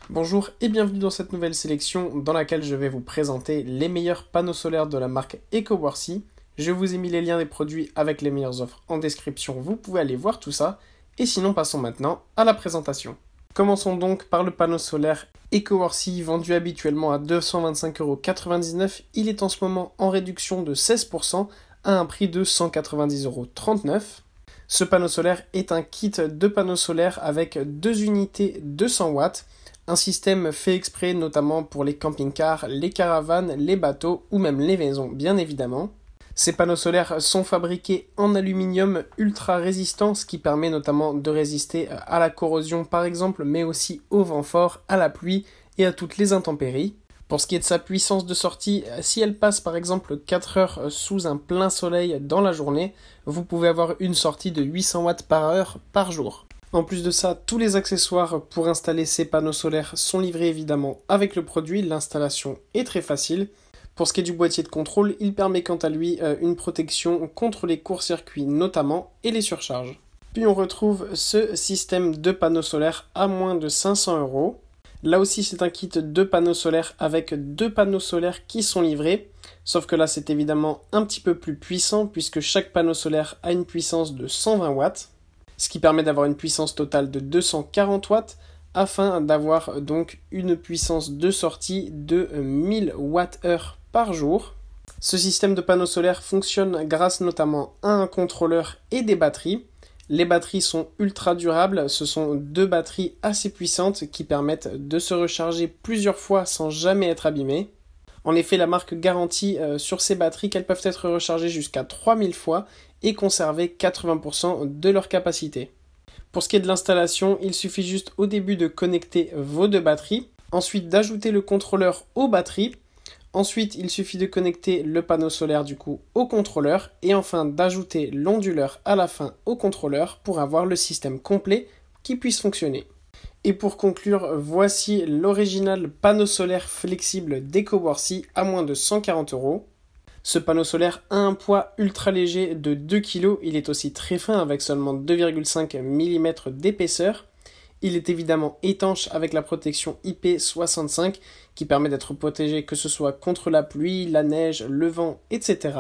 Bonjour et bienvenue dans cette nouvelle sélection dans laquelle je vais vous présenter les meilleurs panneaux solaires de la marque EcoWarcy. Je vous ai mis les liens des produits avec les meilleures offres en description, vous pouvez aller voir tout ça. Et sinon passons maintenant à la présentation. Commençons donc par le panneau solaire EcoWarcy vendu habituellement à 225,99 €. Il est en ce moment en réduction de 16% à un prix de 190,39 €. Ce panneau solaire est un kit de panneaux solaires avec 2 unités 200 watts. Un système fait exprès notamment pour les camping-cars, les caravanes, les bateaux ou même les maisons bien évidemment. Ces panneaux solaires sont fabriqués en aluminium ultra résistant, ce qui permet notamment de résister à la corrosion par exemple, mais aussi au vent fort, à la pluie et à toutes les intempéries. Pour ce qui est de sa puissance de sortie, si elle passe par exemple 4 heures sous un plein soleil dans la journée, vous pouvez avoir une sortie de 800 watts par heure par jour. En plus de ça, tous les accessoires pour installer ces panneaux solaires sont livrés évidemment avec le produit, l'installation est très facile. Pour ce qui est du boîtier de contrôle, il permet quant à lui une protection contre les courts-circuits notamment et les surcharges. Puis on retrouve ce système de panneaux solaires à moins de 500 €. Là aussi c'est un kit de panneaux solaires avec 2 panneaux solaires qui sont livrés, sauf que là c'est évidemment un petit peu plus puissant puisque chaque panneau solaire a une puissance de 120 watts. Ce qui permet d'avoir une puissance totale de 240 watts, afin d'avoir donc une puissance de sortie de 1000 Wh par jour. Ce système de panneaux solaires fonctionne grâce notamment à un contrôleur et des batteries. Les batteries sont ultra durables, ce sont 2 batteries assez puissantes qui permettent de se recharger plusieurs fois sans jamais être abîmées. En effet, la marque garantit sur ces batteries qu'elles peuvent être rechargées jusqu'à 3000 fois et conserver 80% de leur capacité. Pour ce qui est de l'installation, il suffit juste au début de connecter vos 2 batteries, ensuite d'ajouter le contrôleur aux batteries, ensuite il suffit de connecter le panneau solaire du coup au contrôleur et enfin d'ajouter l'onduleur à la fin au contrôleur pour avoir le système complet qui puisse fonctionner. Et pour conclure, voici l'original panneau solaire flexible d'EcoWarcy à moins de 140 €. Ce panneau solaire a un poids ultra léger de 2 kg, il est aussi très fin avec seulement 2,5 mm d'épaisseur. Il est évidemment étanche avec la protection IP65 qui permet d'être protégé que ce soit contre la pluie, la neige, le vent, etc.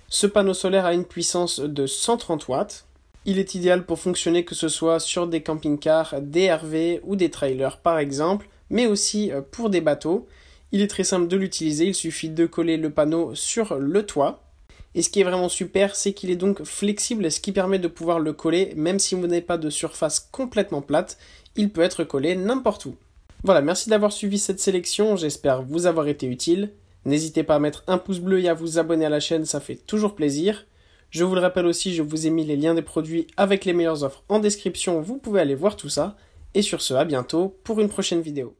Ce panneau solaire a une puissance de 130 watts. Il est idéal pour fonctionner que ce soit sur des camping-cars, des RV ou des trailers par exemple, mais aussi pour des bateaux. Il est très simple de l'utiliser, il suffit de coller le panneau sur le toit. Et ce qui est vraiment super, c'est qu'il est donc flexible, ce qui permet de pouvoir le coller, même si vous n'avez pas de surface complètement plate, il peut être collé n'importe où. Voilà, merci d'avoir suivi cette sélection, j'espère vous avoir été utile. N'hésitez pas à mettre un pouce bleu et à vous abonner à la chaîne, ça fait toujours plaisir. Je vous le rappelle aussi, je vous ai mis les liens des produits avec les meilleures offres en description, vous pouvez aller voir tout ça. Et sur ce, à bientôt pour une prochaine vidéo.